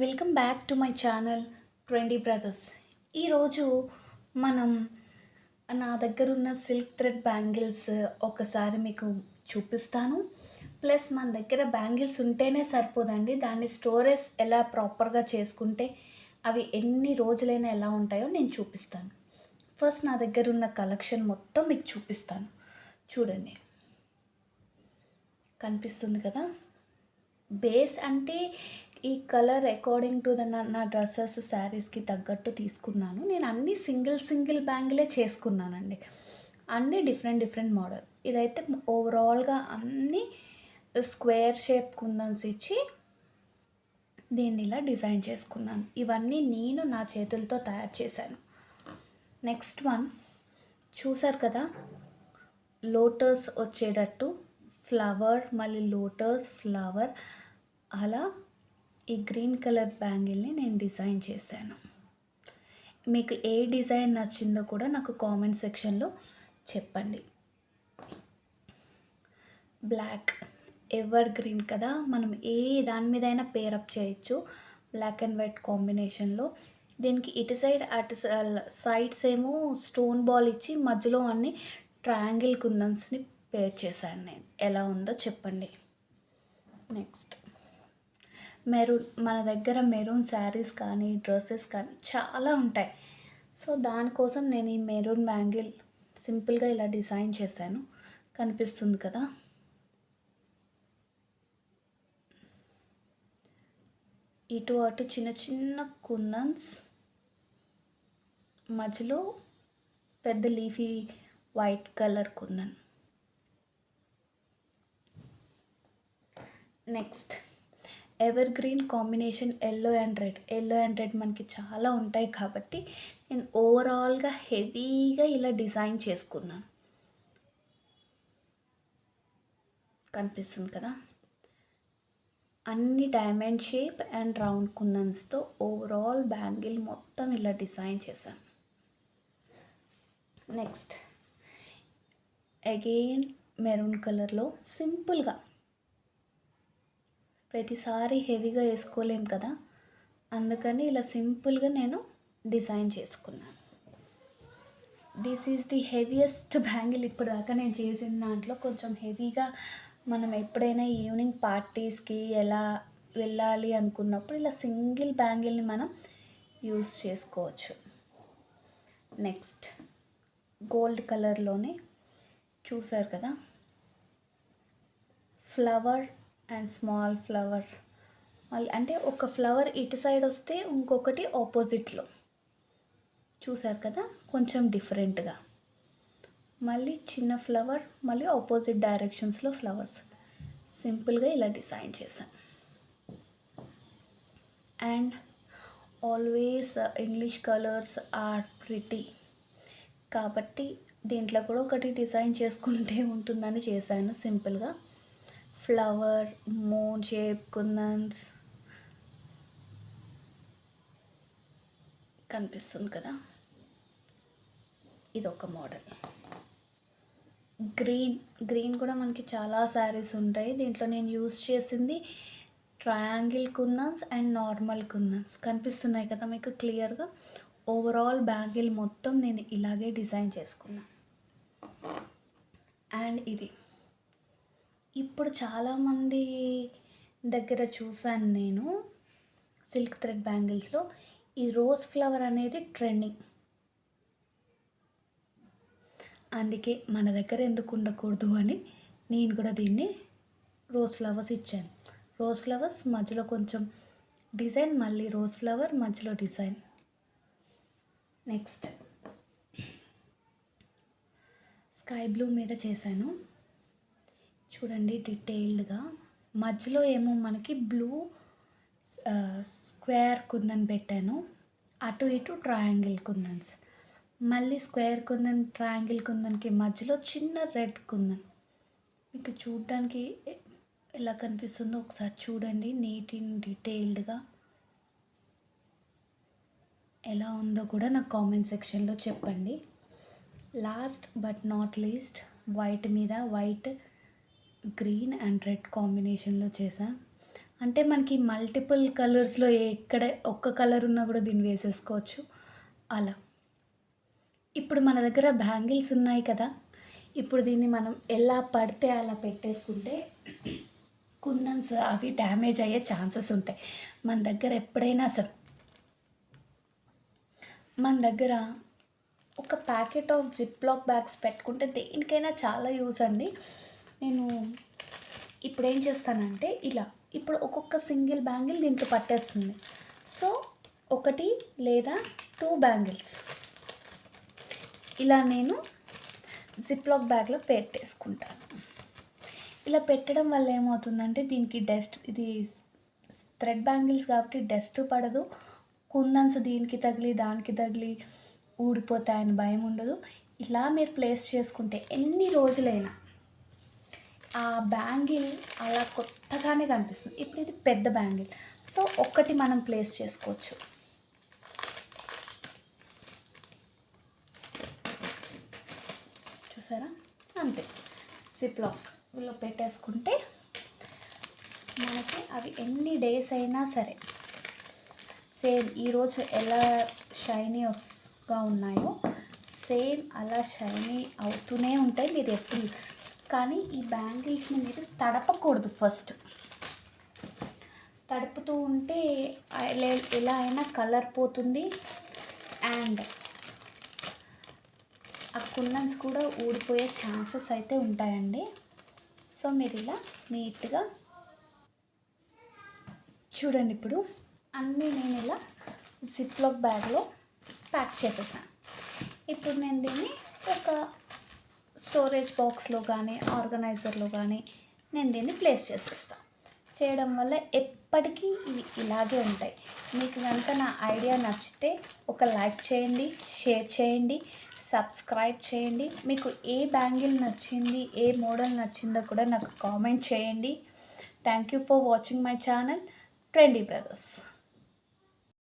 Welcome back to my channel trendy brothers. ఈరోజు మనం నా దగ్గర ఉన్న సిల్క్ థ్రెడ్ బ్యాంగిల్స్ ఒకసారి మీకు చూపిస్తాను. ప్లస్ మన దగ్గర బ్యాంగిల్స్ ఉంటేనే సరిపోదండి, దాన్ని స్టోరేజ్ ఎలా ప్రాపర్గా చేసుకుంటే అవి ఎన్ని రోజులైనా ఎలా ఉంటాయో నేను చూపిస్తాను. ఫస్ట్ నా దగ్గర ఉన్న కలెక్షన్ మొత్తం మీకు చూపిస్తాను. చూడండి, కనిపిస్తుంది కదా. బేస్ అంటే ఈ కలర్ అకార్డింగ్ టు నా డ్రెస్సెస్ శారీస్కి తగ్గట్టు తీసుకున్నాను. నేను అన్నీ సింగిల్ బ్యాంగిలే చేసుకున్నానండి, అన్నీ డిఫరెంట్ మోడల్. ఇదైతే ఓవరాల్గా అన్నీ స్క్వేర్ షేప్ కుందన్స్ ఇచ్చి దీన్ని ఇలా డిజైన్ చేసుకున్నాను. ఇవన్నీ నేను నా చేతులతో తయారు చేశాను. నెక్స్ట్ వన్ చూసారు కదా, లోటస్ వచ్చేటట్టు ఫ్లవర్, మళ్ళీ లోటస్ ఫ్లవర్, అలా ఈ గ్రీన్ కలర్ బ్యాంగిల్ని నేను డిజైన్ చేశాను. మీకు ఏ డిజైన్ నచ్చిందో కూడా నాకు కామెంట్ సెక్షన్లో చెప్పండి. బ్లాక్ ఎవర్ గ్రీన్ కదా, మనం ఏ దాని మీదైనా పేరప్ చేయొచ్చు. బ్లాక్ అండ్ వైట్ కాంబినేషన్లో దీనికి ఇటు సైడ్ అటు సైడ్స్ ఏమో స్టోన్ బాల్ ఇచ్చి మధ్యలో అన్ని ట్రయాంగిల్ కుందన్స్ని పేర్ చేశాను నేను. ఎలా ఉందో చెప్పండి. నెక్స్ట్ మెరూన్, మన దగ్గర మెరూన్ శారీస్ కానీ డ్రెస్సెస్ కానీ చాలా ఉంటాయి. సో దానికోసం నేను ఈ మెరూన్ బ్యాంగిల్ సింపుల్గా ఇలా డిజైన్ చేశాను. కనిపిస్తుంది కదా. ఇటు అటు చిన్న చిన్న కుందన్స్, మధ్యలో పెద్ద leafy white colour kundan. Next ever green combination yellow and red మనకి చాలా ఉంటాయి కాబట్టి నేను ఓవరాల్గా హెవీగా ఇలా డిజైన్ చేసుకున్నాను. కనిపిస్తుంది కదా. అన్ని డైమండ్ షేప్ అండ్ రౌండ్ కుందన్స్తో ఓవరాల్ బ్యాంగిల్ మొత్తం ఇలా డిజైన్ చేశాను. నెక్స్ట్ అగైన్ మెరూన్ కలర్లో సింపుల్గా, ప్రతిసారి హెవీగా వేసుకోలేం కదా, అందుకని ఇలా సింపుల్గా నేను డిజైన్ చేసుకున్నాను. This is the heaviest bangle ఇప్పటిదాకా నేను చేసిన దాంట్లో. కొంచెం హెవీగా మనం ఎప్పుడైనా ఈవినింగ్ పార్టీస్కి ఎలా వెళ్ళాలి అనుకున్నప్పుడు ఇలా సింగిల్ బ్యాంగిల్ని మనం యూస్ చేసుకోవచ్చు. నెక్స్ట్ గోల్డ్ కలర్లోనే చూసారు కదా, ఫ్లవర్ అండ్ స్మాల్ ఫ్లవర్, మళ్ళీ అంటే ఒక ఫ్లవర్ ఇటు సైడ్ వస్తే ఇంకొకటి ఆపోజిట్లో చూసారు కదా, కొంచెం డిఫరెంట్గా. మళ్ళీ చిన్న ఫ్లవర్, మళ్ళీ ఆపోజిట్ డైరెక్షన్స్లో ఫ్లవర్స్, సింపుల్గా ఇలా డిజైన్ చేశాను. And always English colours are pretty కాబట్టి దీంట్లో కూడా ఒకటి డిజైన్ చేసుకుంటే ఉంటుందని చేశాను సింపుల్గా. ఫ్లవర్, మూన్ షేప్ కుందన్స్ కనిపిస్తుంది కదా. ఇది ఒక మోడల్. గ్రీన్ కూడా మనకి చాలా శారీస్ ఉంటాయి. దీంట్లో నేను యూస్ చేసింది ట్రయాంగిల్ కుందన్స్ అండ్ నార్మల్ కుందన్స్. కనిపిస్తున్నాయి కదా మీకు క్లియర్గా. ఓవరాల్ బ్యాంగిల్ మొత్తం నేను ఇలాగే డిజైన్ చేసుకున్నాను. అండ్ ఇది ఇప్పుడు చాలామంది దగ్గర చూసాను నేను సిల్క్ థ్రెడ్ బ్యాంగిల్స్లో ఈ రోజ్ ఫ్లవర్ అనేది ట్రెండింగ్. అందుకే మన దగ్గర ఎందుకు ఉండకూడదు అని నేను కూడా దీన్ని రోజ్ ఫ్లవర్స్ ఇచ్చాను. రోజ్ ఫ్లవర్స్ మధ్యలో కొంచెం డిజైన్, మళ్ళీ రోజ్ ఫ్లవర్ మధ్యలో డిజైన్. నెక్స్ట్ స్కై బ్లూ మీద చేశాను చూడండి డీటెయిల్డ్గా. మధ్యలో ఏమో మనకి బ్లూ స్క్వేర్ కుందన్ పెట్టాను, అటు ఇటు ట్రయాంగిల్ కుందన్స్, మళ్ళీ స్క్వేర్ కుందన్ ట్రయాంగిల్ కుందన్కి మధ్యలో చిన్న రెడ్ కుందన్. మీకు చూడడానికి ఎలా కనిపిస్తుందో ఒకసారి చూడండి, నీట్ అండ్ డీటెయిల్డ్గా. ఎలా ఉందో కూడా నాకు కామెంట్ సెక్షన్లో చెప్పండి. Last but not least white మీద వైట్, గ్రీన్ అండ్ రెడ్ కాంబినేషన్లో చేసా. అంటే మనకి మల్టిపుల్ కలర్స్‌లో ఎక్కడ ఒక్క కలర్ ఉన్నా గూడా దీన్ని వేసేసుకోవచ్చు. అలా. ఇప్పుడు మన దగ్గర బ్యాంగిల్స్ ఉన్నాయి కదా! ఇప్పుడు దీన్ని మనం ఎలా పడితే అలా పెట్టేసుకుంటే కుందన్స్ అవి డ్యామేజ్ అయ్యే ఛాన్సెస్ ఉంటాయి. మన దగ్గర ఎప్పుడైనా సరే మన దగ్గర ఒక ప్యాకెట్ ఆఫ్ జిప్‌లాక్ బ్యాగ్స్ పెట్టుకుంటే దేనికైనా చాలా యూజ్ అండి. నేను ఇప్పుడేం చేస్తానంటే ఇలా, ఇప్పుడు ఒక్కొక్క సింగిల్ బ్యాంగిల్ దీంట్లో పట్టేస్తుంది. సో, 1 లేదా 2 బ్యాంగిల్స్ ఇలా నేను జిప్‌లాక్ బ్యాగ్‌లో పెట్టేసుకుంటాను. ఇలా పెట్టడం వల్ల ఏమవుతుందంటే దీనికి డస్ట్ ఇది థ్రెడ్ బ్యాంగిల్స్ కాబట్టి డస్ట్ పడదు. కుందన్స్ దీనికి తగిలి, దానికి తగిలి ఊడిపోతాయని భయం ఉండదు. ఇలా మీరు ప్లేస్ చేసుకుంటే ఎన్ని రోజులైనా ఆ బ్యాంగిల్ అలా కొత్తగానే కనిపిస్తుంది. ఇప్పుడు ఇది పెద్ద బ్యాంగిల్. సో, ఒక్కటి మనం ప్లేస్ చేసుకోవచ్చు. చూసారా? అంతే. జిప్‌లాక్‌లో పెట్టేసుకుంటే మనకి అవి ఎన్ని డేస్ అయినా సరే సేమ్ ఈరోజు ఎలా షైనీగా ఉన్నాయో సేమ్ అలా షైనీ అవుతూనే ఉంటాయి. మీరు ఎప్పుడు కానీ ఈ బ్యాంగిల్స్ని మీరు తడపకూడదు ఫస్ట్. తడుపుతూ ఉంటే ఎలా అయినా కలర్ పోతుంది అండ్ ఆ కుందన్స్ కూడా ఊడిపోయే ఛాన్సెస్ అయితే ఉంటాయండి. సో, మీరు ఇలా నీట్గా చూడండి. ఇప్పుడు అన్నీ నేను ఇలా జిప్‌లాక్ బ్యాగ్‌లో ప్యాక్ చేసేసాను. ఇప్పుడు నేను దీన్ని ఒక స్టోరేజ్ బాక్స్‌లో కానీ, ఆర్గనైజర్‌లో కానీ నేను దీన్ని ప్లేస్ చేసేస్తాను. చేయడం వల్ల ఎప్పటికీ ఇవి ఇలాగే ఉంటాయి. మీకు కనుక నా ఐడియా నచ్చితే ఒక లైక్ చేయండి, షేర్ చేయండి, సబ్స్క్రైబ్ చేయండి. మీకు ఏ బ్యాంగిల్ నచ్చింది, ఏ మోడల్ నచ్చిందో కూడా నాకు కామెంట్ చేయండి. Thank you for watching my channel trendy brothers.